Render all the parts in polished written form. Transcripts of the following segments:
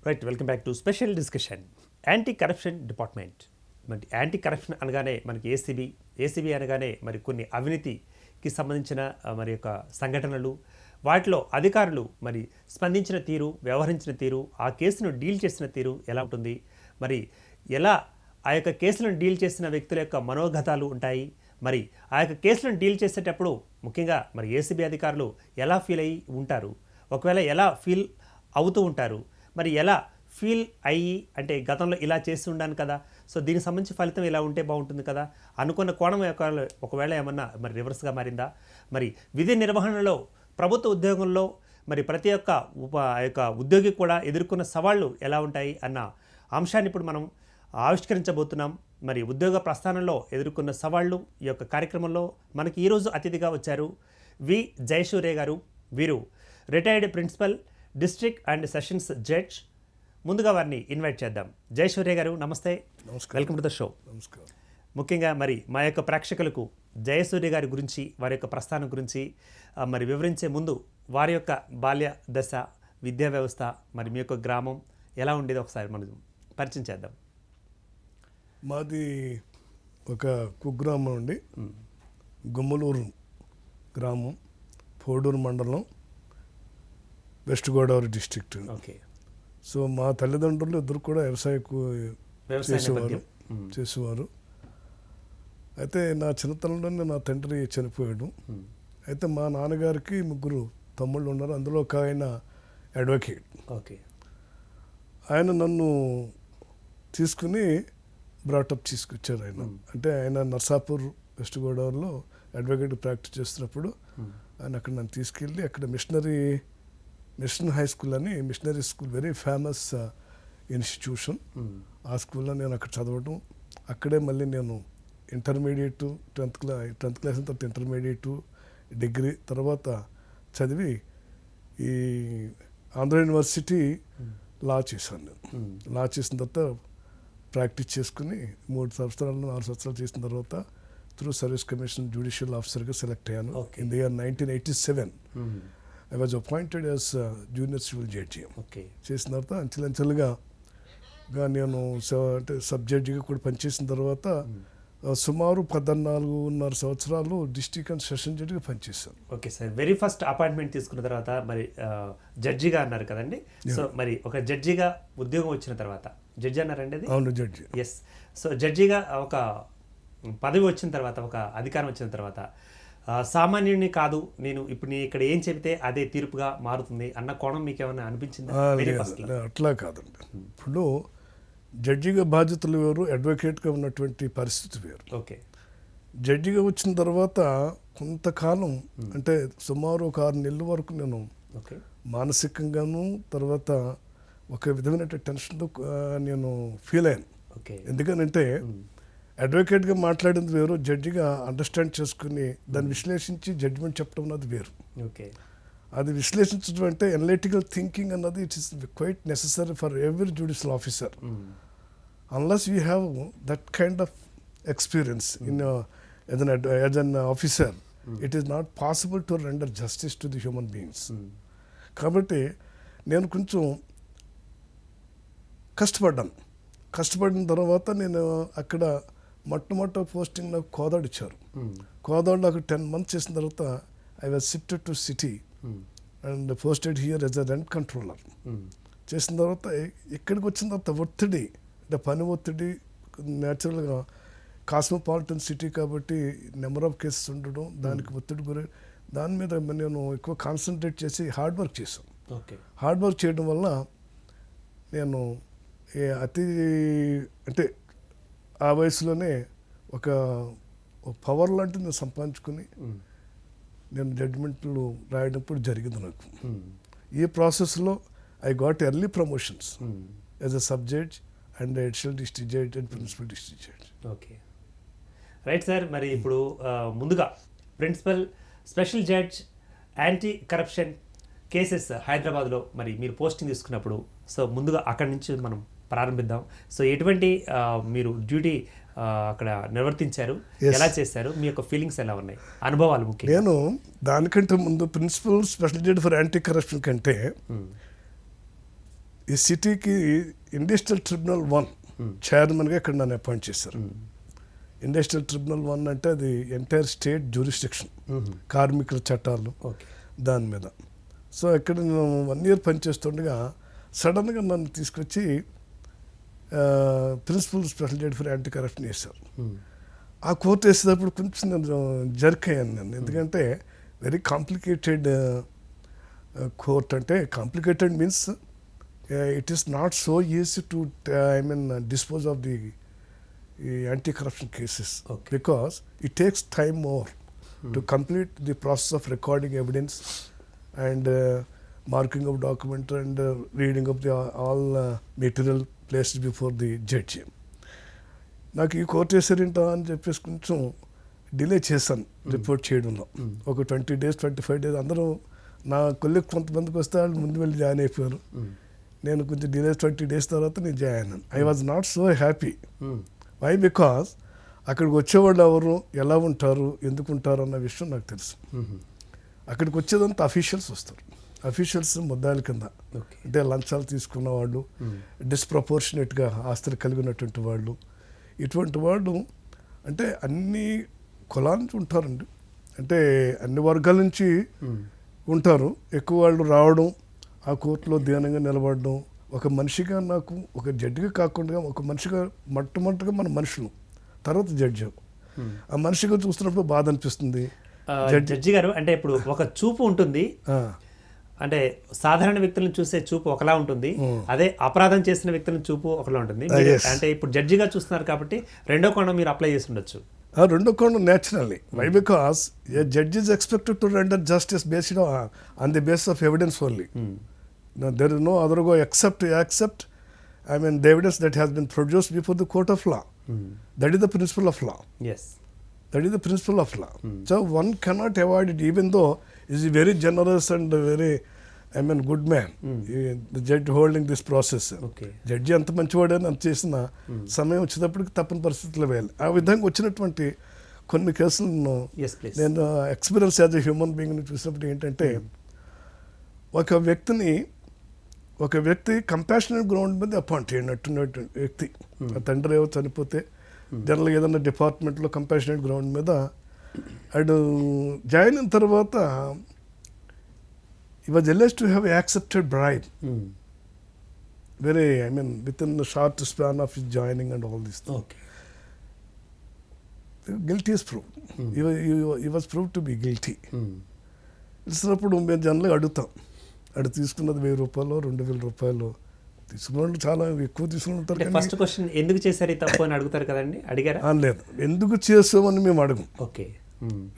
Right, welcome back to special discussion. Anti corruption department. మరి anti corruption అనగానే మనకి ACB అనగానే మరి కొన్ని అవినీతికి సంబంధించిన మరి యొక్క సంఘటనలు, వాటిలో అధికారులు మరి స్పందించిన తీరు, వ్యవహరించిన తీరు, ఆ కేసును డీల్ చేసిన తీరు ఎలా ఉంటుంది, మరి ఎలా ఆ యొక్క కేసులను డీల్ చేసిన వ్యక్తుల యొక్క మనోగతాలు ఉంటాయి, మరి ఆ యొక్క కేసులను డీల్ చేసేటప్పుడు ముఖ్యంగా మరి ఏసీబీ అధికారులు ఎలా ఫీల్ అయ్యి ఉంటారు, ఒకవేళ ఎలా ఫీల్ అవుతూ ఉంటారు, మరి ఎలా ఫీల్ అయ్యి అంటే గతంలో ఇలా చేసి ఉండాను కదా, సో దీనికి సంబంధించి ఫలితం ఇలా ఉంటే బాగుంటుంది కదా అనుకున్న కోణం ఒకవేళ ఏమన్నా మరి రివర్స్గా మారిందా, మరి విధి నిర్వహణలో ప్రభుత్వ ఉద్యోగంలో మరి ప్రతి ఒక్క ఉద్యోగి కూడా ఎదుర్కొన్న సవాళ్ళు ఎలా ఉంటాయి అన్న అంశాన్ని ఇప్పుడు మనం ఆవిష్కరించబోతున్నాం. మరి ఉద్యోగ ప్రస్థానంలో ఎదుర్కొన్న సవాళ్ళు ఈ యొక్క కార్యక్రమంలో మనకి ఈరోజు అతిథిగా వచ్చారు వి జయసూర్య గారు. వీరు retired principal, district and sessions judge. ముందుగా వారిని ఇన్వైట్ చేద్దాం. జయసూర్య గారు నమస్తే, వెల్కమ్ టు ద షో. నమస్కారం. ముఖ్యంగా మరి మా యొక్క ప్రేక్షకులకు జయసూర్య గారి గురించి, వారి యొక్క ప్రస్థానం గురించి మరి వివరించే ముందు వారి యొక్క బాల్య దశ, విద్యా వ్యవస్థ, మరి మీ యొక్క గ్రామం ఎలా ఉండేది ఒకసారి మనం పరిచయం చేద్దాం. మాది ఒక కుగ్రామం అండి, గుమ్మలూరు గ్రామం, పోడూరు మండలం, west Godavari district. Okay. So మా తల్లిదండ్రులు ఇద్దరు కూడా చేసేవారు. అయితే నా చిన్నతనంలోనే నా తండ్రి చనిపోయాడు. అయితే మా నాన్నగారికి ముగ్గురు తమ్ముళ్ళు ఉన్నారు, అందులో ఒక ఆయన అడ్వకేట్. ఓకే. ఆయన నన్ను తీసుకుని బ్రాటప్ తీసుకొచ్చారు ఆయన. అంటే ఆయన నర్సాపూర్ వెస్ట్ గోదావరిలో అడ్వకేట్ ప్రాక్టీస్ చేస్తున్నప్పుడు ఆయన అక్కడ నన్ను తీసుకెళ్ళి అక్కడ మిషన్ హై స్కూల్ అని, missionary school, very famous institution. ఆ స్కూల్లో నేను అక్కడ చదవడం, అక్కడే మళ్ళీ నేను ఇంటర్మీడియట్, 10th క్లాస్ తర్వాత ఇంటర్మీడియట్, డిగ్రీ తర్వాత చదివి ఈ ఆంధ్ర యూనివర్సిటీ లా చేశాను నేను. లా చేసిన తర్వాత ప్రాక్టీస్ చేసుకుని 4 సంవత్సరాలు చేసిన తర్వాత త్రూ సర్వీస్ కమిషన్ జ్యుడిషియల్ ఆఫీసర్గా సెలెక్ట్ అయ్యాను. In the year 1987 I was appointed as junior civil judge. చేసిన తర్వాత అంచెలంచెలుగా నేను అంటే సబ్ జడ్జిగా కూడా పనిచేసిన తర్వాత సుమారు 14.5 సంవత్సరాలు డిస్ట్రిక్ట్ అండ్ సెషన్ జడ్జిగా పనిచేశాను. Okay sir, very first appointment తీసుకున్న తర్వాత మరి జడ్జిగా అన్నారు కదండి. సో మరి ఒక జడ్జిగా ఉద్యోగం వచ్చిన తర్వాత, జడ్జి అన్నారండి అది? అవును, జడ్జి. ఎస్. సో జడ్జిగా ఒక పదవి వచ్చిన తర్వాత, ఒక అధికారం వచ్చిన తర్వాత సామాన్యుని కాదు, నేను ఇప్పుడు ఇక్కడ ఏం చెబితే అదే తీర్పుగా మారుతుంది అన్న కోణం మీకు ఏమైనా అనిపించిందా? అట్లా కాదండి. ఇప్పుడు జడ్జిగా బాధ్యతలు వేరు, అడ్వకేట్గా ఉన్నటువంటి పరిస్థితి వేరు. ఓకే. జడ్జిగా వచ్చిన తర్వాత కొంతకాలం, అంటే సుమారు ఒక 6 నెలల వరకు నేను మానసికంగాను, తర్వాత ఒక విధమైన టెన్షన్తో నేను ఫీల్ అయ్యాను. ఎందుకనంటే అడ్వకేట్గా మాట్లాడింది వేరు, జడ్జిగా అండర్స్టాండ్ చేసుకుని దాన్ని విశ్లేషించి జడ్జిమెంట్ చెప్పడం అన్నది వేరు. ఓకే. అది విశ్లేషించడం అంటే అనలిటికల్ థింకింగ్ అన్నది it is quite necessary for every judicial officer. Unless you have that kind of experience as an officer, it is not possible to render justice to the human beings. కాబట్టి నేను కొంచెం కష్టపడిన తర్వాత నేను అక్కడ మొట్టమొదటి posting నాకు కోదాడు ఇచ్చారు. కోదాడు నాకు 10 months చేసిన తర్వాత I was shifted to city and posted here as a rent controller. చేసిన తర్వాత ఇక్కడికి వచ్చిన తర్వాత ఒత్తిడి, అంటే పని ఒత్తిడి, న్యాచురల్గా కాస్మోపాలిటన్ సిటీ కాబట్టి నెంబర్ ఆఫ్ కేసెస్ ఉండడం, దానికి ఒత్తిడి గురి, దాని మీద నేను ఎక్కువ కాన్సన్ట్రేట్ చేసి హార్డ్ వర్క్ చేశాను. హార్డ్ వర్క్ చేయడం వల్ల నేను అంటే ఆ వయసులోనే ఒక పవర్ లాంటిది నేను సంపాదించుకుని నేను జడ్జిమెంట్లు రాయడప్పుడు జరిగింది నాకు. ఈ ప్రాసెస్లో I got early promotions as a sub judge and additional district judge and principal district judge. Okay, right sir. మరి ఇప్పుడు ముందుగా principal, special judge, anti corruption cases హైదరాబాద్లో మరి మీరు పోస్టింగ్ తీసుకున్నప్పుడు, సో ముందుగా అక్కడి నుంచి మనం ప్రారంభిద్దాం. సో ఎటువంటి మీరు డ్యూటీ అక్కడ నిర్వర్తించారు, ఎలా చేశారు, మీ యొక్క ఫీలింగ్స్ ఎలా ఉన్నాయి, అనుభవాలు ముఖ్యం? నేను దానికంటే ముందు principal special judge for anti corruption కంటే ఈ సిటీకి ఇండస్ట్రియల్ ట్రిబ్యునల్ 1 చైర్మన్గా ఇక్కడ నన్ను అపాయింట్ చేశారు. ఇండస్ట్రియల్ ట్రిబ్యునల్ 1 అంటే అది ఎంటైర్ స్టేట్ జ్యూరిస్డిక్షన్, కార్మికుల చట్టాలు ఓకే. దాని మీద. సో ఇక్కడ నేను 1 year పనిచేస్తుండగా సడన్గా నన్ను తీసుకొచ్చి principal special judge for anti corruption వేశారు. ఆ కోర్టు వేసేటప్పుడు కొంచెం నేను జర్క్ అయ్యాను నేను, ఎందుకంటే వెరీ కాంప్లికేటెడ్ కోర్ట్. అంటే complicated means it is not so easy to dispose of the anti corruption cases, because it takes time more to complete the process of recording evidence and marking of document and reading of the all material placed before the judge. నాకు ఈ court వేసారింటా అని చెప్పేసి కొంచెం delay చేశాను report చేయడంలో. ఒక 20 days 25 days అందరూ నా కొలీగ్ కొంతమందికి వస్తే వాళ్ళు ముందు వెళ్ళి జాయిన్ అయిపోయారు. నేను కొంచెం డిలే 20 days తర్వాత నేను జాయిన్ అయ్యాను. I was not so happy. Why? Because అక్కడికి వచ్చేవాళ్ళు ఎవరు, ఎలా ఉంటారు, ఎందుకు ఉంటారు అన్న విషయం నాకు తెలుసు. అక్కడికి వచ్చేదంతా అఫీషియల్స్ వస్తారు. అఫీషియల్స్ ముద్దాయిల కింద, అంటే లంచాలు తీసుకున్న వాళ్ళు, డిస్ప్రపోర్షనేట్గా ఆస్తులు కలిగినటువంటి వాళ్ళు, ఇటువంటి వాళ్ళు అంటే అన్ని కులాల నుంచి ఉంటారండి. అంటే అన్ని వర్గాల నుంచి ఉంటారు. ఎక్కువ వాళ్ళు రావడం, ఆ కోర్టులో ధ్యానంగా నిలబడడం, ఒక మనిషిగా నాకు ఒక జడ్జిగా కాకుండా ఒక మనిషిగా మొట్టమొదటిగా మన మనుషులు, తర్వాత జడ్జి. ఆ మనిషిగా చూస్తున్నప్పుడు బాధ అనిపిస్తుంది. జడ్జి గారు అంటే ఇప్పుడు ఒక చూపు ఉంటుంది, అంటే సాధారణ వ్యక్తులను చూసే చూపు ఒకలా ఉంటుంది, అదే అపరాధం చేసిన వ్యక్తులను చూపు ఒకలా ఉంటుంది. అంటే ఇప్పుడు జడ్జిగా చూస్తున్నారు కాబట్టి రెండో కోణం మీరు అప్లై చేసి ఉండొచ్చు. రెండో కోణం naturally. Why? Because a judge is expected to render justice based on the base of evidence only. There is no other go except the evidence that has been produced before the court of law. That is the principle of law. Yes. That is the principle of law. So one cannot avoid it, even though he is a very generous and very good man. The judge holding this process. Judge అంత మంచివాడని అంత చేసిన సమయం వచ్చేటప్పటికి తప్పని పరిస్థితుల్లో వేయాలి. ఆ విధంగా వచ్చినటువంటి కొన్ని కేసులను నేను ఎక్స్పీరియన్స్ యాజ్ ఎ హ్యూమన్ బీయింగ్ని చూసినప్పుడు ఏంటంటే, ఒక వ్యక్తి కంపాషనేట్ గ్రౌండ్ మీద అపాయింట్ అయినటువంటి వ్యక్తి, ఆ తండ్రి ఏవో చనిపోతే జనరల్గా ఏదైనా డిపార్ట్మెంట్లో కంపాషనేట్ గ్రౌండ్ మీద అడు జాయిన్ అయిన తర్వాత he was alleged to have accepted bribe. Very, within the short span of his joining and all this thing. Okay. Guilty is proved. He was proved to be guilty. తెలిసినప్పుడు మేము జనరల్గా అడుగుతాం, తీసుకున్నది 1000 రూపాయలు 2000 రూపాయలు తీసుకున్న వాళ్ళు చాలా ఎక్కువ తీసుకుని ఉంటారు. ఫస్ట్ క్వశ్చన్ ఎందుకు చేశారు ఈ తప్పు అని అడుగుతారు కదండి, అడిగారా? లేదు, ఎందుకు చేసామని మేము అడగం. ఓకే.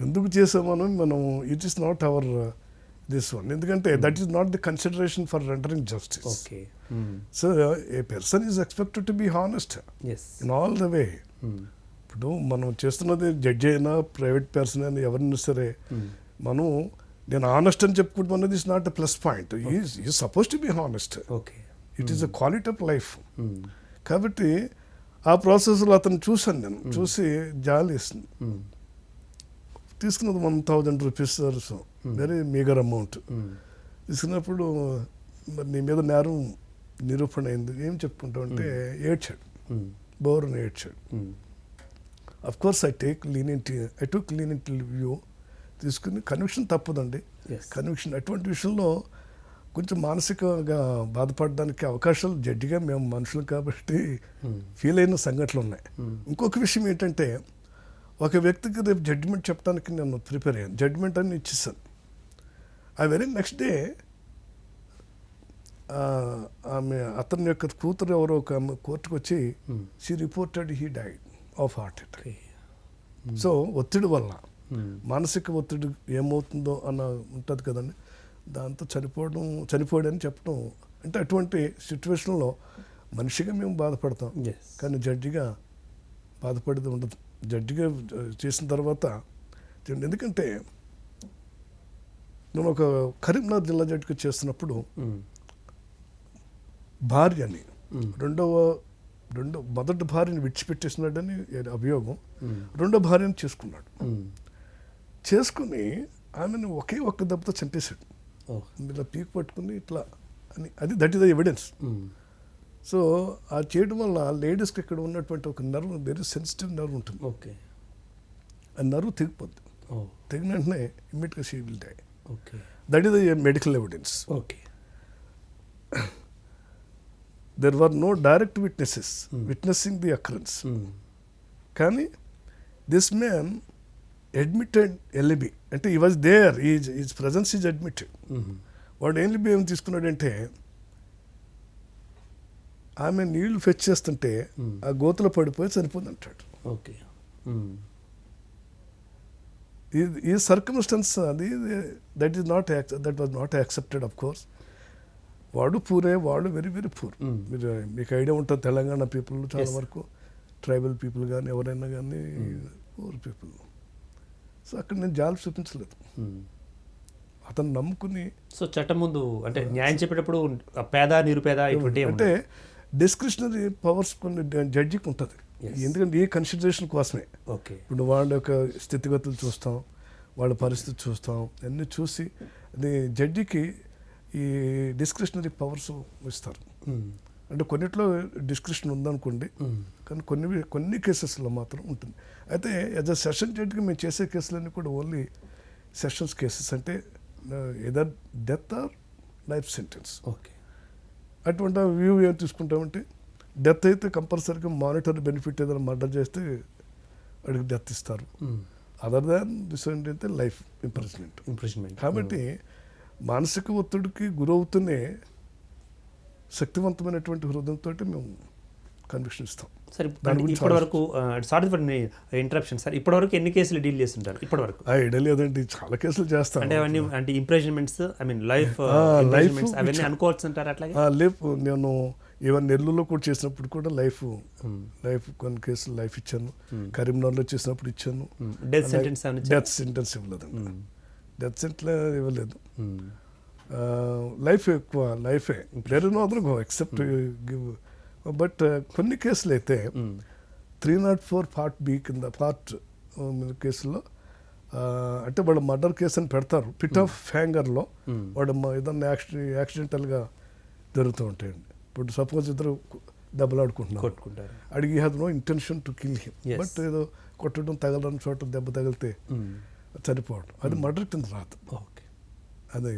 ఎందుకు చేసామని మనం, it is not our this one, ఎందుకంటే that is not the consideration for rendering justice. Okay. So a person is expected to be honest. Yes. In all the way. ఇప్పుడు మనం చేస్తున్నది జడ్జి అయినా ప్రైవేట్ పర్సన్ అయినా ఎవరైనా సరే, నేను honest అని చెప్పుకుంటున్నది is not a plus point. Is suppose to be honest. Okay. It is a quality of life. కాబట్టి ఆ ప్రాసెస్లో అతను చూసాను, నేను చూసి జాలి వేసింది. తీసుకున్నది 1000 రూపీస్, వెరీ మీగర్ అమౌంట్. తీసుకున్నప్పుడు మరి నీ మీద నేరం నిరూపణ అయింది, ఏం చెప్పుకుంటావు అంటే ఏడ్చాడు, బోర్ని ఏడ్చాడు. Of course I took lenient view తీసుకుని, కన్విక్షన్ తప్పదండి. కన్విక్షన్ అటువంటి విషయంలో కొంచెం మానసికంగా బాధపడడానికి అవకాశాలు, జడ్జిగా మేము మనుషులు కాబట్టి ఫీల్ అయిన సంఘటనలు ఉన్నాయి. ఇంకొక విషయం ఏంటంటే, ఒక వ్యక్తికి రేపు జడ్జిమెంట్ చెప్పడానికి నేను ప్రిపేర్ అయ్యాను, జడ్జిమెంట్ అని ఇచ్చేసాను. ఆ వెరీ నెక్స్ట్ డే అతని యొక్క కూతురు ఎవరో ఒక కోర్టుకు వచ్చి she reported he died of heart attack. So ఒత్తిడి వల్ల, మానసిక ఒత్తిడి ఏమవుతుందో అన్న ఉంటుంది కదండి, దాంతో చనిపోయాడని చెప్పడం. అంటే అటువంటి సిచ్యువేషన్లో మనిషిగా మేము బాధపడతాం, కానీ జడ్జిగా బాధపడేది ఉండదు. జడ్జిగా చేసిన తర్వాత, ఎందుకంటే నేను ఒక కరీంనగర్ జిల్లా జడ్జిగా చేస్తున్నప్పుడు భార్యని మొదటి భార్యని విడిచిపెట్టేసినాడని అభియోగం, రెండో భార్యని చేసుకుని ఆమెను ఒకే ఒక్క దెబ్బతో చంపేశాడు. ఇలా పీక్ పట్టుకుని ఇట్లా అని అది that is the evidence. So ఆ చేయడం వల్ల లేడీస్కి ఇక్కడ ఉన్నటువంటి ఒక నర్వ్ వెరీ సెన్సిటివ్ నర్వ్ ఉంటుంది. ఓకే. ఆ నర్వ్ తెగిపోద్ది. తెగిన వెంటనే ఇమ్మీడియట్గా she will die. Okay. That is the medical evidence. Okay. There were no direct witnesses witnessing the occurrence. కానీ దిస్ మ్యాన్ అడ్మిటెడ్ ఎల్బి అంటే he was there, his presence is admitted. వాడు alibi ఏం తీసుకున్నాడంటే ఆమె నీళ్లు ఫెచ్ చేస్తుంటే ఆ గోతులో పడిపోయి చనిపోయింది అంటాడు. ఓకే. ఈ సర్కమ్స్టెన్స్ అది that was not accepted of course. వాడు పూరే, వాడు వెరీ వెరీ పూర్. మీకు ఐడియా ఉంటుంది తెలంగాణ పీపుల్ చాలా వరకు ట్రైబల్ పీపుల్ కానీ ఎవరైనా కానీ పూర్ పీపుల్. సో అక్కడ నేను జాలి చూపించలేదు. అతను నమ్ముకుని సో చట్టం ముందు అంటే న్యాయం చెప్పేటప్పుడు పేద నిరుపేద ఇటువంటి అంటే డిస్క్రిషనరీ పవర్స్ కొన్ని జడ్జికి ఉంటుంది. ఎందుకంటే ఈ కన్సిడరేషన్ కోసమే. ఓకే. ఇప్పుడు వాళ్ళ యొక్క స్థితిగతులు చూస్తాం, వాళ్ళ పరిస్థితి చూస్తాం, అన్నీ చూసి అది జడ్జికి ఈ డిస్క్రిషనరీ పవర్స్ ఇస్తారు. అంటే కొన్నిట్లో డిస్క్రిప్షన్ ఉందనుకోండి, కానీ కొన్ని కేసెస్లో మాత్రం ఉంటుంది. అయితే యాజ్ అ సెషన్ జడ్జికి మేము చేసే కేసులన్నీ కూడా ఓన్లీ సెషన్స్ కేసెస్, అంటే either death or life sentence. Okay. అటువంటి వ్యూ ఏం తీసుకుంటామంటే డెత్ అయితే కంపల్సరీగా మానిటరీ బెనిఫిట్ ఏదైనా మర్డర్ చేస్తే వాడికి డెత్ ఇస్తారు. అదర్ దాన్ దిస్ అయితే లైఫ్ ఇంప్రెస్మెంట్. కాబట్టి మానసిక ఒత్తిడికి గురవుతూనే శక్తివంతమైనటువంటి హృదయంతో మేము కన్విక్షన్ ఇస్తాం. సార్ ఇప్పటి వరకు సారీ ఫర్ ఇంటరప్షన్ సార్, ఇప్పటి వరకు ఎన్ని కేసులు డీల్ చేస్తుంటారు ఇప్పటి వరకు? ఐడియా లేదండి, చాలా కేసులు చేస్తాం. అంటే అవన్నీ అంటే ఇంప్రెషన్మెంట్స్ ఐ మీన్ లైఫ్ అవన్నీ అనుకోవచ్చు అంటారు అట్లాగే? లేపు నేను ఈవెన్ నెల్లూరులో కూడా చేసినప్పుడు కూడా లైఫ్ కొన్ని కేసులు లైఫ్ ఇచ్చాను. కరీంనగర్లో చేసినప్పుడు ఇచ్చాను. డెత్ సెంటెన్స్ ఇవ్వలేదండి. డెత్ సెంటెన్స్ ఇవ్వలేదు. లైఫ్ ఎక్కువ లైఫే, there is no other go except give. But కొన్ని కేసులు అయితే 304 పార్ట్ బి కింద పార్ట్ కేసుల్లో అంటే వాళ్ళు మర్డర్ కేసు అని పెడతారు. పిట్ ఆఫ్ హ్యాంగర్లో వాడు ఏదన్నా యాక్సిడెంటల్గా జరుగుతూ ఉంటాయండి. ఇప్పుడు సపోజ్ ఇద్దరు దెబ్బలాడుకుంటున్నారు, అడిగి have no intention to kill him, but ఏదో కొట్టడం తగలని చోట దెబ్బ తగిలితే చనిపోవడం, అది మర్డర్ కింద రాదు. అదే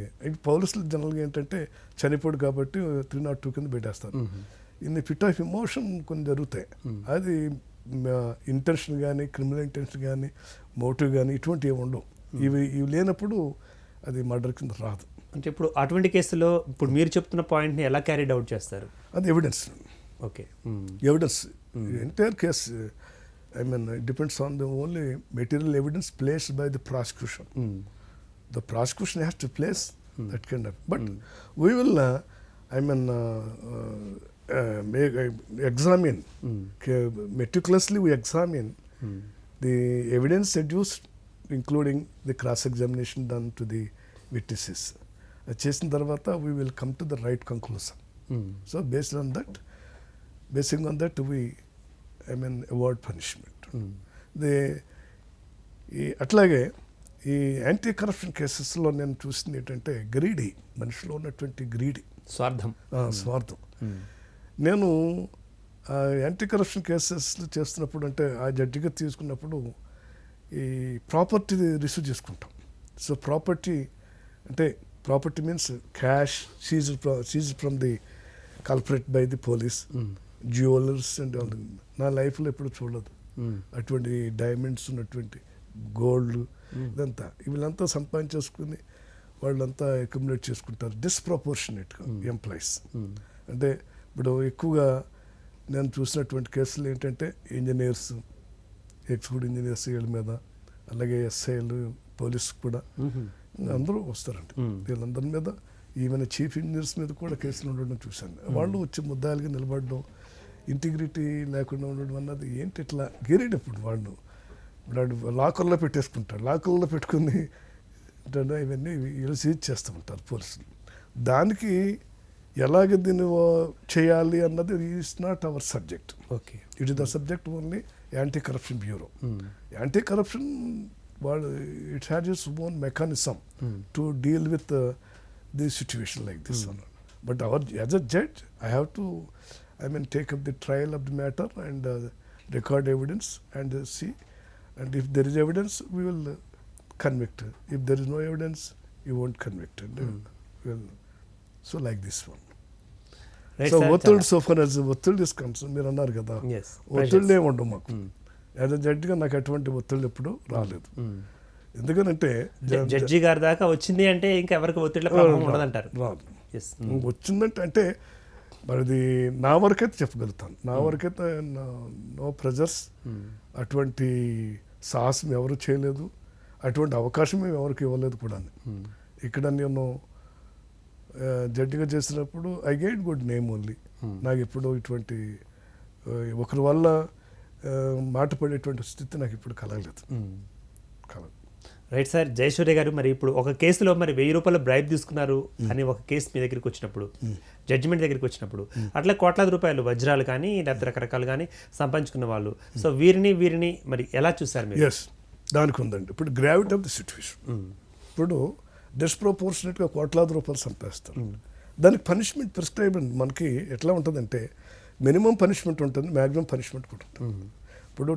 పోలీసులు జనరల్గా ఏంటంటే చనిపోడు కాబట్టి 302 కింద పెట్టేస్తారు. ఇన్ని ఫిట్ ఆఫ్ ఎమోషన్ కొన్ని జరుగుతాయి. అది ఇంటెన్షన్ కానీ క్రిమినల్ ఇంటెన్షన్ కానీ మోటివ్ కానీ ఇటువంటి ఏమి ఉండవు. ఇవి లేనప్పుడు అది మర్డర్ కింద రాదు. అంటే ఇప్పుడు అటువంటి కేసులో ఇప్పుడు మీరు చెప్తున్న పాయింట్ని ఎలా క్యారీడ్ అవుట్ చేస్తారు? అది evidence. Okay. Evidence entire case I mean depends on the only material evidence placed by the prosecution. The prosecution has to place that kind of, but we will examine meticulously. We examine the evidence adduced, including the cross examination done to the witnesses. Chesin tarvata we will come to the right conclusion. So based on that we award punishment. అట్లాగే ఈ anti corruption కేసెస్లో నేను చూసింది ఏంటంటే greedy, మనిషిలో ఉన్నటువంటి greedy, స్వార్థం. నేను యాంటీ కరప్షన్ కేసెస్ చేస్తున్నప్పుడు అంటే ఆ జడ్జిగా తీసుకున్నప్పుడు ఈ ప్రాపర్టీ రిసీవ్ చేసుకుంటాం. So property means cash seize from the కల్పరేట్ by the police, jewellers and నా లైఫ్లో ఎప్పుడు చూడలేదు అటువంటి డైమండ్స్ ఉన్నటువంటి గోల్డ్. ఇదంతా వీళ్ళంతా సంపాదించేసుకుని వాళ్ళంతా అక్యుములేట్ చేసుకుంటారు డిస్ప్రపోర్షనేట్గా ఎంప్లాయీస్. అంటే ఇప్పుడు ఎక్కువగా నేను చూసినటువంటి కేసులు ఏంటంటే ఇంజనీర్స్, ఎగ్జిక్యూటివ్ ఇంజనీర్స్ వీళ్ళ మీద, అలాగే ఎస్ఐలు, పోలీసు కూడా అందరూ వస్తారండి. వీళ్ళందరి మీద ఈవెన్ చీఫ్ ఇంజనీర్స్ మీద కూడా కేసులు ఉండడం చూశాను. వాళ్ళు వచ్చి ముద్దాయిలుగా నిలబడడం, ఇంటిగ్రిటీ లేకుండా ఉండడం అన్నది ఏంటి ఇట్లా గిరేటప్పుడు వాళ్ళు లాకర్లో పెట్టేసుకుంటారు. లాకర్లో పెట్టుకుని ఇవన్నీ వీళ్ళు సీజ్ చేస్తూ ఉంటారు పోలీసులు. దానికి ఎలాగ దీన్ని చేయాలి అన్నది is not our subject. Okay. It is the subject only anti corruption bureau. Anti corruption వాళ్ళు it has its own mechanism to deal with the situation like this. But as a judge, I have to, take up the trial of the matter and record evidence and see. And if there is evidence, we will convict. If there is no evidence, you won't convict. And, so like this one. Right, so sir, ఒత్తిడి చాలా- so for as ఒత్తిడి is concern, మీరు అన్నారు కదా, Yes, ఒత్తిడి pressures. ఉండవు మాకు. As a జడ్జిగా నాకు అటువంటి ఒత్తిళ్ళు ఎప్పుడు రాలేదు. ఎందుకనంటే జడ్జి గారి దాకా వచ్చింది అంటే ఇంకా ఎవరికి ఒత్తిడిలో ప్రభావం ఉండదంటారు. రాదు. ఎస్. వచ్చిందంటే అంటే మరిది నా వరకైతే చెప్పగలుగుతాను. నా వరకైతే నో ప్రెజర్స్, అటువంటి సాహసం ఎవరు చేయలేదు, అటువంటి అవకాశం మేము ఎవరికి ఇవ్వలేదు కూడా. ఇక్కడ నేను జడ్జిగా చేసినప్పుడు I get good name only. నాకు ఇప్పుడు ఇటువంటి ఒకరి వల్ల మాట పడేటువంటి స్థితి నాకు ఇప్పుడు కలగలేదు. Right sir. జయసూర్య గారు, మరి ఇప్పుడు ఒక కేసులో మరి 1000 రూపాయలు బ్రైబ్ తీసుకున్నారు అని ఒక కేసు మీ దగ్గరికి వచ్చినప్పుడు, జడ్జిమెంట్ దగ్గరికి వచ్చినప్పుడు, అట్లా కోట్లాది రూపాయలు వజ్రాలు కానీ లేకపోతే రకరకాలు కానీ సంపాదించుకున్న వాళ్ళు, సో వీరిని మరి ఎలా చూసారు మీరు? ఎస్, దానికి ఉందండి. ఇప్పుడు గ్రావిటీ ఆఫ్ ది సిచ్యువేషన్. ఇప్పుడు డిస్ప్రపోర్షనేట్గా కోట్లాది రూపాయలు సంపాదిస్తారు. దానికి పనిష్మెంట్ ప్రిస్క్రైబ్ మనకి ఎట్లా ఉంటుందంటే మినిమం పనిష్మెంట్ ఉంటుంది, మ్యాక్సిమం పనిష్మెంట్ కూడా ఉంటుంది. ఇప్పుడు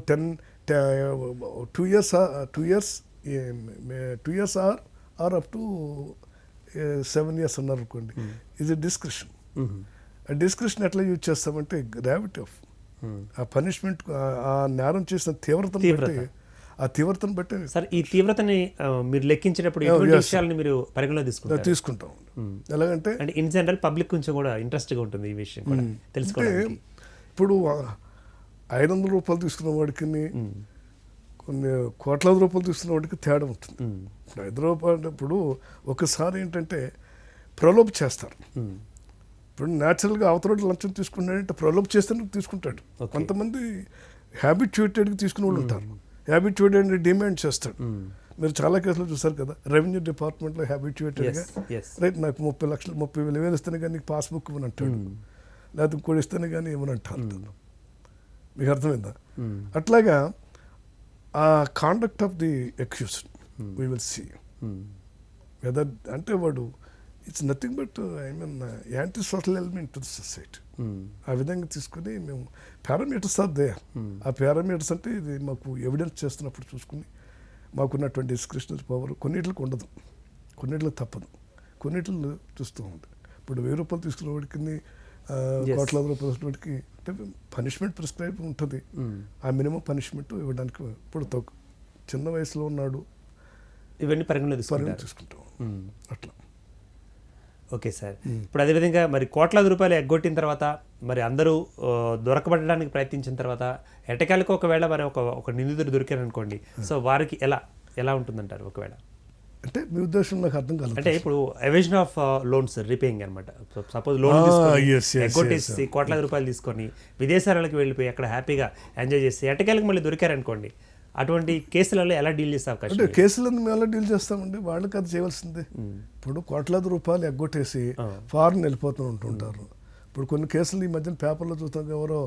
2 years or up to 7 years అన్నారు అనుకోండి, ఇది డిస్క్రిప్షన్. ఆ డిస్క్రిప్షన్ ఎట్లా యూజ్ చేస్తామంటే గ్రావిటీ ఆఫ్ ఆ పనిష్మెంట్, ఆ నేరం చేసిన తీవ్రతను బట్టి సార్ ఈ తీవ్రతని మీరు లెక్కించినప్పుడు ఎటువంటి విషయాలను మీరు పరిగణలో తీసుకుంటాం. ఎలాగంటే అంటే ఇన్ జనరల్ పబ్లిక్ కొంచెం కూడా ఇంట్రెస్ట్గా ఉంటుంది ఈ విషయం కూడా తెలుసుకోవడానికి. ఇప్పుడు 500 రూపాయలు తీసుకున్న వాడికి కొన్ని కోట్లాది రూపాయలు తీసుకున్న వాడికి తేడా ఉంటుంది. ఇప్పుడు 5 రూపాయలు ఇప్పుడు ఒకసారి ఏంటంటే ప్రలోభ చేస్తారు. ఇప్పుడు న్యాచురల్గా అవతల లంచం తీసుకున్నాడంటే ప్రలోభ చేస్తేనే తీసుకుంటాడు. కొంతమంది హ్యాబిట్యూటెడ్గా తీసుకునే వాళ్ళు ఉంటారు. హ్యాబిట్యూటెడ్ డిమాండ్ చేస్తాడు. మీరు చాలా కేసులు చూసారు కదా, రెవెన్యూ డిపార్ట్మెంట్లో హ్యాబిట్యూటెడ్గా రైట్ నాకు 30 లక్షలు 30,000 ఇస్తేనే కానీ నీకు పాస్బుక్ ఇవ్వని అంటాడు, లేకపోతే ఇంకోటి ఇస్తేనే కానీ ఇవ్వని అంటారు. మీకు అర్థమైందా? అట్లాగా ఆ conduct of the accused we will see whether అంటే వాడు it's nothing but anti social element to the society. ఆ విధంగా తీసుకుని మేము పారామీటర్స్ ఆర్ దేర్. ఆ పారామీటర్స్ అంటే ఇది మాకు ఎవిడెన్స్ చేస్తున్నప్పుడు చూసుకుని మాకున్నటువంటి డిస్క్రిషనరీ పవర్ కొన్నిట్లకు ఉండదు, కొన్నిట్లకు తప్పదు, కొన్నిట్లు చూస్తూ ఉంది. ఇప్పుడు 1000 రూపాయలు తీసుకున్న వాడికి కోట్లాది రూపాయలు వాడికి అంటే పనిష్మెంట్ ప్రిస్క్రైబ్ ఉంటుంది. ఆ మినిమం పనిష్మెంట్ ఇవ్వడానికి ఇప్పుడు చిన్న వయసులో ఉన్నాడు, ఇవన్నీ పరిగణలో తీసుకుంటాం అట్లా. Okay sir. ఇప్పుడు అదేవిధంగా మరి కోట్లాది రూపాయలు ఎగ్గొట్టిన తర్వాత మరి అందరూ దొరకబడడానికి ప్రయత్నించిన తర్వాత ఎటకాలకు ఒకవేళ మరి ఒక నిందితుడు దొరికారనుకోండి, సో వారికి ఎలా ఉంటుందంటారు? ఒకవేళ అంటే మీ ఉద్దేశం నాకు అర్థం కాదు. అంటే ఇప్పుడు ఎవేషన్ ఆఫ్ లోన్స్ రీపేయింగ్ అనమాట. సపోజ్ లోన్ ఎగ్గొట్టేసి కోట్లాది రూపాయలు తీసుకొని విదేశాలకు వెళ్ళిపోయి అక్కడ హ్యాపీగా ఎంజాయ్ చేసి ఎటకాలకు మళ్ళీ దొరికారనుకోండి, అటువంటి కేసులలో ఎలా డీల్ చేసే అవకాశం? అంటే కేసులను మేము ఎలా డీల్ చేస్తామండి, వాళ్ళకి అది చేయవలసిందే. ఇప్పుడు కోట్లాది రూపాయలు ఎగ్గొట్టేసి ఫారెన్ వెళ్ళిపోతూ ఉంటుంటారు. ఇప్పుడు కొన్ని కేసులు ఈ మధ్యన పేపర్లో చూస్తాం, ఎవరో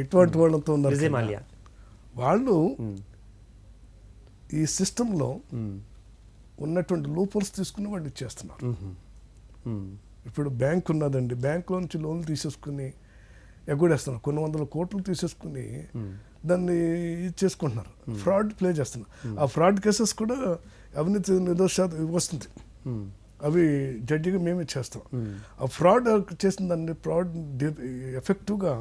ఇటువంటి వాళ్ళతో ఉన్నారు. వాళ్ళు ఈ సిస్టంలో ఉన్నటువంటి లూపోల్స్ తీసుకుని వాళ్ళు ఇచ్చేస్తున్నారు. ఇప్పుడు బ్యాంక్ ఉన్నదండి, బ్యాంకులో నుంచి లోన్లు తీసేసుకుని ఎగ్గొడేస్తున్నారు, కొన్ని 100 కోట్లు తీసేసుకుని దాన్ని ఇచ్చేసుకుంటున్నారు, ఫ్రాడ్ ప్లే చేస్తున్నారు. ఆ ఫ్రాడ్ కేసెస్ కూడా అవినీతి నిర్దోషాలు వస్తుంది, అవి జడ్జిగా మేమే చేస్తాం. ఆ ఫ్రాడ్ చేసిన దాన్ని ఎఫెక్టివ్గా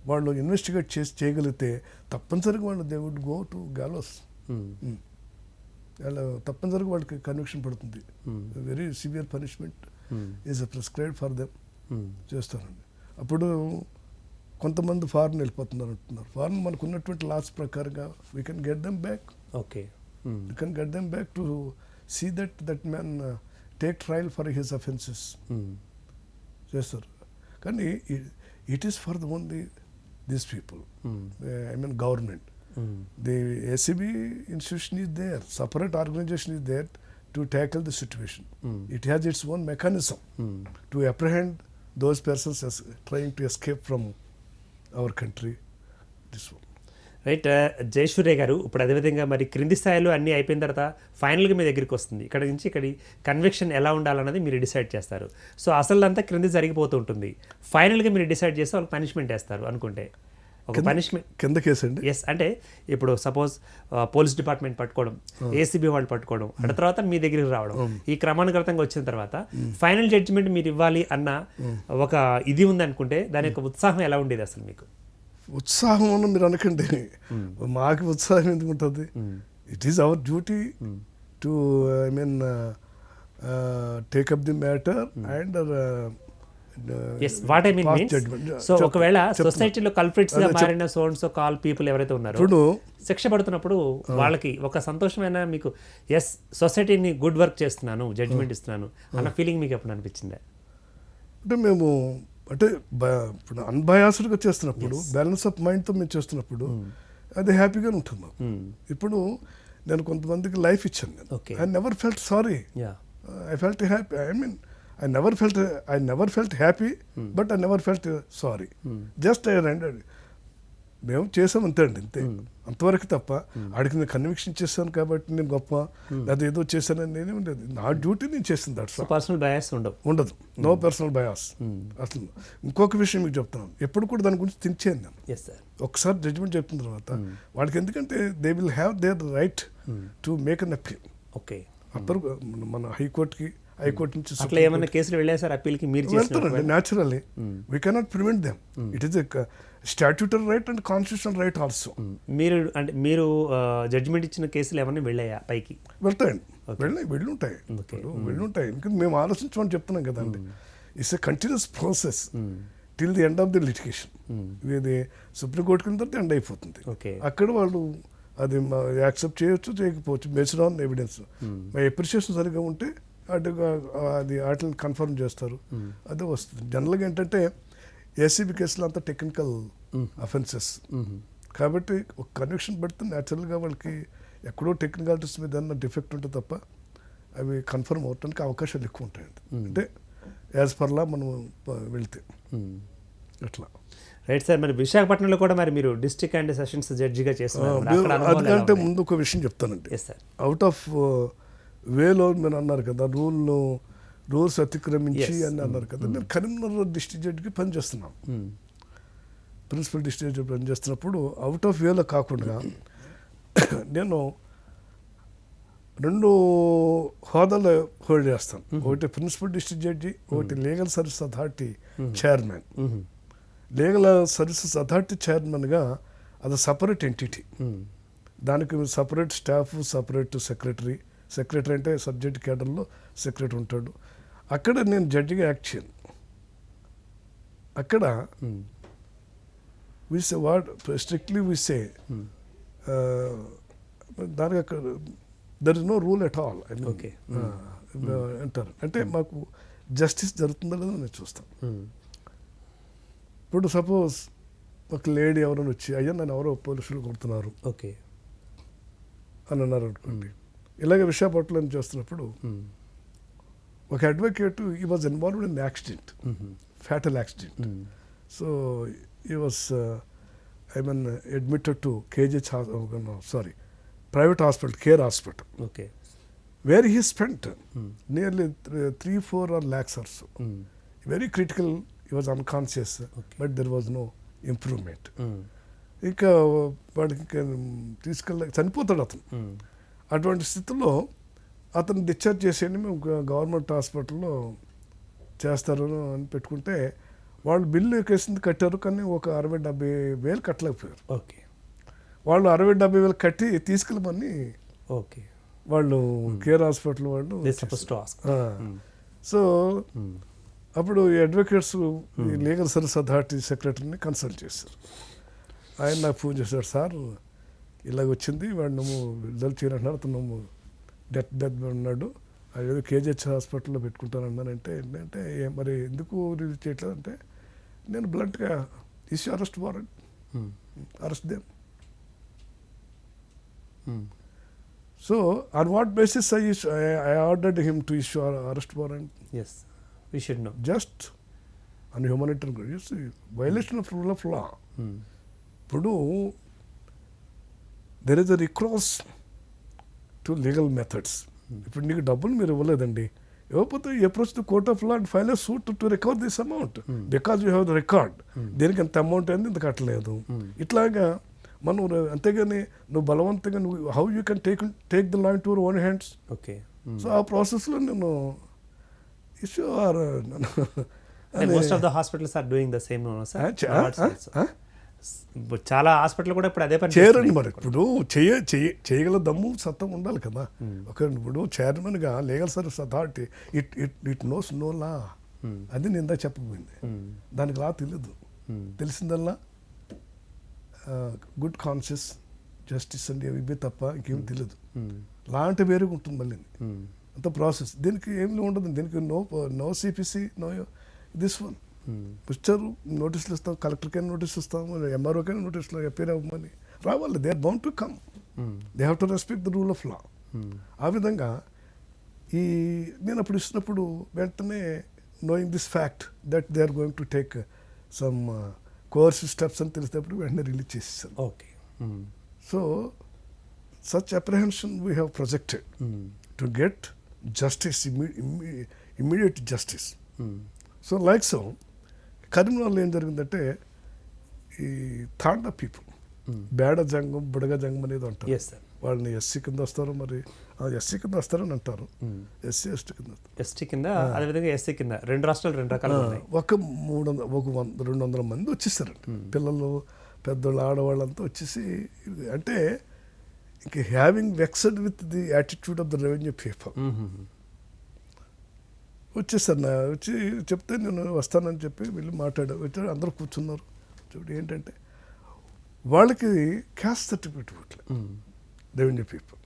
వాళ్ళు ఇన్వెస్టిగేట్ చేయగలిగితే తప్పనిసరిగా వాళ్ళు దే వుడ్ గో టు గాలోస్. అలా తప్పనిసరిగా వాళ్ళకి కన్విక్షన్ పడుతుంది. Very severe punishment is prescribed for them చేస్తారండి. అప్పుడు కొంతమంది ఫారెన్ వెళ్ళిపోతున్నారు అంటున్నారు. ఫారెన్ మనకు ఉన్నటువంటి లాస్ ప్రకారంగా we can get them back. Okay, we can get them back to see that man take trial for his offences చేస్తారు. కానీ it is for the only these people, government. The ACB institution is there, separate organization is there to tackle the situation. It has its own mechanism to apprehend those persons as trying to escape from our country. This one. రైట్. జయసూర్య గారు, ఇప్పుడు అదేవిధంగా మరి క్రింది స్థాయిలో అన్నీ అయిపోయిన తర్వాత ఫైనల్గా మీ దగ్గరికి వస్తుంది. ఇక్కడ నుంచి ఇక్కడి కన్విక్షన్ ఎలా ఉండాలన్నది మీరు డిసైడ్ చేస్తారు. సో అసలు అంతా క్రింది జరిగిపోతూ ఉంటుంది. ఫైనల్గా మీరు డిసైడ్ చేస్తే వాళ్ళకి పనిష్మెంట్ వేస్తారు అనుకుంటే ఒక పనిష్మెంట్ కింద కేసు అండి. ఎస్ అంటే ఇప్పుడు సపోజ్ పోలీస్ డిపార్ట్మెంట్ పట్టుకోవడం, ఏసీబీ వాళ్ళు పట్టుకోవడం, ఆ తర్వాత మీ దగ్గరికి రావడం, ఈ క్రమానుగతంగా వచ్చిన తర్వాత ఫైనల్ జడ్జిమెంట్ మీరు ఇవ్వాలి అన్న ఒక ఇది ఉంది అనుకుంటే దాని యొక్క ఉత్సాహం ఎలా ఉండేది అసలు మీకు? ఉత్సాహం అని మీరు అనకండి, మాకు ఉత్సాహం ఎందుకు ఉంటుంది? It is our duty to I mean take up the matter and what I mean means, so ఒకవేళ సొసైటీలో కల్ప్రిట్స్ గా మారిన సో కాల్ పీపుల్ ఎవరైతే ఉన్నారో ఇప్పుడు శిక్ష పడుతున్నప్పుడు వాళ్ళకి ఒక సంతోషమైన మీకు ఎస్ సొసైటీని గుడ్ వర్క్ చేస్తున్నాను, జడ్జిమెంట్ ఇస్తున్నాను అన్న ఫీలింగ్ మీకు ఎప్పుడు అనిపించిందా? అంటే మేము అంటే ఇప్పుడు అన్బయాస్డ్గా చేస్తున్నప్పుడు, బ్యాలెన్స్ ఆఫ్ మైండ్తో మేము చేస్తున్నప్పుడు అది హ్యాపీగా ఉంటుంది మాకు. ఇప్పుడు నేను కొంతమందికి లైఫ్ ఇచ్చాను, నేను I never felt sorry, I felt happy. I mean I never felt happy, but I never felt sorry. Just I rendered. మేము చేసాం అంతే అండి, అంతే అంతవరకు తప్ప ఆడికి నేను కన్విక్షన్ చేశాను కాబట్టి నేను గొప్ప అది ఏదో చేశానని నేనే ఉండేది. నా డ్యూటీ నేను చేసింది. దట్స్ పర్సనల్ బయాస్ ఉండదు, నో పర్సనల్ బయాస్. అసలు ఇంకొక విషయం మీకు చెప్తున్నాను, ఎప్పుడు కూడా దాని గురించి థింక్ చేయను నేను. ఒకసారి జడ్జిమెంట్ చెప్పిన తర్వాత వాళ్ళకి, ఎందుకంటే they will have their right to make an appeal. Okay, అప్పుడు మన హైకోర్టుకి, హైకోర్టు నుంచి అట్లా ఏమైనా కేసులు వెళ్ళారు సార్ అప్పీల్కి? మీరు వెళ్తారండి naturally, we cannot prevent them. It is a statutory right and constitutional right also. మీరు జడ్జిమెంట్ ఇచ్చిన కేసులు ఏమైనా వెళ్ళాయా పైకి? వెళ్తాయండి, వెళ్ళుంటాయి. ఎందుకంటే మేము ఆలోచించమని చెప్తున్నాం కదండి. It's a continuous process till the end of the litigation. ఇది సుప్రీంకోర్టు కింద ఎండ్ అయిపోతుంది. అక్కడ వాళ్ళు అది యాక్సెప్ట్ చేయొచ్చు, చేయకపోవచ్చు, based on evidence. My appreciation సరిగ్గా ఉంటే అది వాటిని కన్ఫర్మ్ చేస్తారు, అదే వస్తుంది. జనరల్గా ఏంటంటే ఏసీబీ కేసులు అంతా టెక్నికల్ అఫెన్సెస్ కాబట్టి ఒక కన్విక్షన్ పడితే న్యాచురల్గా వాళ్ళకి ఎక్కడో టెక్నికాలిటీస్ మీద ఏదన్నా డిఫెక్ట్ ఉంటుంది తప్ప అవి కన్ఫర్మ్ అవడానికి అవకాశాలు ఎక్కువ ఉంటాయండి. అంటే యాజ్ పర్లా మనం వెళ్తే అట్లా. రైట్ సార్, మరి విశాఖపట్నంలో కూడా మరి మీరు డిస్ట్రిక్ట్ అండ్ సెషన్స్ జడ్జిగా చేస్తున్నారు. అందుకంటే ముందు ఒక విషయం చెప్తానండి. అవుట్ ఆఫ్ వేలో మీరు అన్నారు కదా, రూల్స్ అతిక్రమించి అని అన్నారు కదా. నేను కరీంనగర్ డిస్ట్రిక్ట్ జడ్జికి పనిచేస్తున్నాను, ప్రిన్సిపల్ డిస్ట్రిక్ట్ జడ్జి పనిచేస్తున్నప్పుడు అవుట్ ఆఫ్ వేలో కాకుండా నేను 2 హోదాలు హోల్డ్ చేస్తాను. ఒకటి ప్రిన్సిపల్ డిస్ట్రిక్ట్ జడ్జి, ఒకటి legal service authority chairman. Legal services authority చైర్మన్గా అది సపరేట్ ఎంటిటీ, దానికి సపరేట్ స్టాఫ్, సపరేట్ సెక్రటరీ అంటే సబ్జెక్ట్ కేడర్లో సెక్రటరీ ఉంటాడు. అక్కడ నేను జడ్జిగా యాక్ట్ చేయను. అక్కడ విసే వాట్ స్ట్రిక్ట్లీ విసే దానికి అక్కడ there is no rule at all అంటారు. అంటే మాకు జస్టిస్ జరుగుతుందో లేదో నేను చూస్తాను. ఇప్పుడు సపోజ్ ఒక లేడీ ఎవరైనా వచ్చి, అయ్యా నన్ను ఎవరో పోలీసులు కొడుతున్నారు అని అన్నారు అనుకోండి. ఇలాగ విశాఖపట్నంలో చేస్తున్నప్పుడు ఒక advocate he was involved in accident, fatal accident. So he was admitted to private hospital, care hospital, where he spent nearly 3-4 lakhs or so. Very critical, he was unconscious, but there was no improvement. ఇంకా వాడికి చనిపోతాడు అతను. అటువంటి స్థితిలో అతను discharge చేసేయండి, మేము government హాస్పిటల్లో చేస్తారు అని పెట్టుకుంటే వాళ్ళు బిల్లు కేసింది కట్టారు, కానీ ఒక 60-70 వేలు కట్టలేకపోయారు. వాళ్ళు 60-70 వేలు కట్టి తీసుకెళ్ళమని వాళ్ళు కేర్ హాస్పిటల్ వాళ్ళు. సో అప్పుడు ఈ అడ్వకేట్స్ ఈ లీగల్ సర్వీస్ అథారిటీ సెక్రటరీని కన్సల్ట్ చేశారు. ఆయన నాకు ఫోన్ చేశాడు, సార్ ఇలాగ వచ్చింది, వాడు నువ్వు రిజల్ట్ చేయనంటున్నారు, అతను నువ్వు డెత్ ఉన్నాడు, అదేదో కేజీహెచ్ హాస్పిటల్లో పెట్టుకుంటానన్నానంటే ఏంటంటే మరి ఎందుకు రిలీజ్ చేయట్లేదు అంటే, నేను బ్లడ్గా issue arrest warrant, arrest them. So on what basis I ordered him to issue arrest warrant? Yes, we should know. Just on humanitarian grounds, violation of rule of law. ఇప్పుడు there is a recourse to legal methods. ఇప్పుడు నీకు డబ్బులు మీరు ఇవ్వలేదండి, ఇవ్వకపోతే approach to court of law and file suit to recover this amount because you have the record. దీనికి ఎంత amount అయింది ఇంత కట్టలేదు. ఇట్లాగా మనం అంతేగాని నువ్వు బలవంతంగా నువ్వు how you can take the law in to your own hands. Okay. So ఆ ప్రాసెస్లో నేను issue most of the hospitals are doing the same చాలా హాస్పిటల్ కూడా ఇప్పుడు అదే పని చేయరండి. మరి ఇప్పుడు చేయగల దమ్ము సత్తం ఉండాలి కదా. ఒక ఇప్పుడు చైర్మన్గా legal service authority it knows no law. అది నేను ఇందాక చెప్పబోయింది. దానికి లా తెలియదు. తెలిసిందల్లా గుడ్ కాన్షియస్ జస్టిస్ అండి అవి ఇవే తప్ప ఇంకేం తెలియదు. లా అంటే వేరుగా ఉంటుంది మళ్ళీ అంత ప్రాసెస్. దీనికి ఏం ఉండదు. దీనికి no CPC no this one. వచ్చారు నోటీసులు ఇస్తాం, కలెక్టర్కైనా నోటీస్ ఇస్తాం, ఎంఆర్ఓకైనా నోటీసులు అపీర్ అవ్వమని రావాలి. They are bound to come. They have to respect the rule of law. ఆ విధంగా నేను అప్పుడు ఇచ్చినప్పుడు వెంటనే knowing this fact that they are going to take some coercive steps అని తెలిసినప్పుడు వెంటనే రిలీజ్ చేసేసాను. Okay. So such apprehension we have projected to get justice, immediate justice. So like so కరీంనగర్లో ఏం జరిగిందంటే ఈ తాండా పీపుల్ బేడ జంగం బుడగ జంగం అనేది అంటారు. వాళ్ళని ఎస్సీ కింద వస్తారు, మరి ఎస్సీ కింద వస్తారని అంటారు. ఎస్సీ ఎస్టీ కింద అదేవిధంగా ఎస్సీ కింద 2 రాష్ట్రాలు 2 రకాలు ఉన్నాయి. ఒక 200 మంది వచ్చేసారండి. పిల్లలు పెద్దోళ్ళు ఆడవాళ్ళంతా వచ్చేసి అంటే ఇంక having vexed with the attitude of the revenue people వచ్చేసారు. వచ్చి చెప్తే నేను వస్తానని చెప్పి వీళ్ళు వచ్చాడు. అందరూ కూర్చున్నారు. చూడు ఏంటంటే వాళ్ళకి క్యాస్ట్ సర్టిఫికేట్ ఇవ్వట్లేదు రెవెన్యూ పీపుల్.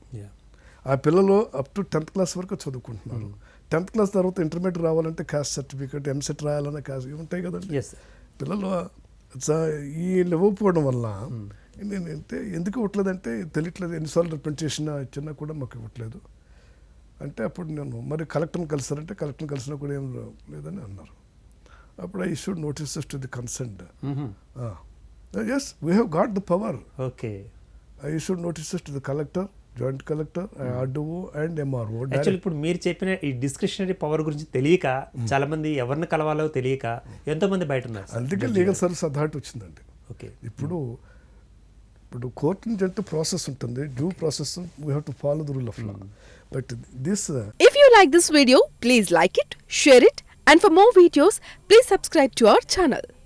ఆ పిల్లలు అప్ టు 10th క్లాస్ వరకు చదువుకుంటున్నారు. 10th క్లాస్ తర్వాత ఇంటర్మీడియట్ రావాలంటే క్యాస్ట్ సర్టిఫికేట్, ఎంసెట్ రాయాలన్న క్యాస్ట్ ఇవి ఉంటాయి కదండి. పిల్లలు వీళ్ళు ఇవ్వకపోవడం వల్ల నేనంటే ఎందుకు ఇవ్వట్లేదంటే తెలియట్లేదు. ఎన్నిసార్లు రిప్రజెంటేషన్ ఇచ్చినా కూడా మాకు ఇవ్వట్లేదు అంటే అప్పుడు నేను మరి కలెక్టర్ని కలిసారంటే కలెక్టర్ని కలిసినా కూడా ఏం లేదని అన్నారు. అప్పుడు I issued notices to the concerned. Yes we have got the power. Okay. I issued notices to the collector, joint collector, RDO and MRO. Actually ఇప్పుడు మీరు చెప్పిన ఈ డిస్క్రిషనరీ పవర్ గురించి తెలియక చాలా మంది ఎవరిని కలవాలో తెలియక ఎంతో మంది బయట ఉన్నారు. అందుకే లీగల్ సర్వీస్ అథారిటీ వచ్చిందండి. ఓకే. ఇప్పుడు కోర్టు నుంచి అంటే ప్రాసెస్ ఉంటుంది, due process. We have to follow the rule of law. But this if you like this video, please like it, share it, and for more videos, please subscribe to our channel.